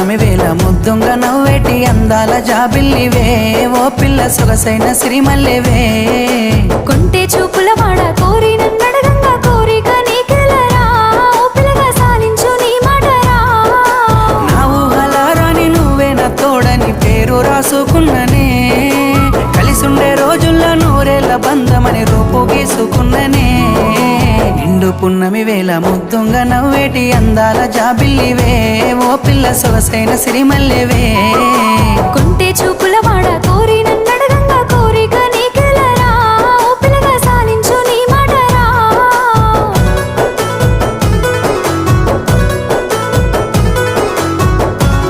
పున్నమి వేళ ముద్దుంగ నవ్వేటి అందాల జాబిల్లివే ఓ పిల్ల సొగసైన సిరిమల్లెవే కొంటే చూపుల వాడ కోరి నన్నడగంగా కోరిక నీకెలరా ఓ పిల్లగా సాలించు నీ మాటరా నా ఊహలారాని నువ్వే నా తోడని పేరు రాసుకున్ననే కలిసుండే రోజుల్లో నూరేళ్ల బంధమని రూపు గీసుకున్ననే నిండు పున్నమి వేళ ముద్దుంగ నవ్వేటి అందాల జాబిల్లివే ఓ పిల్ల సొగసైన సిరిమల్లెవే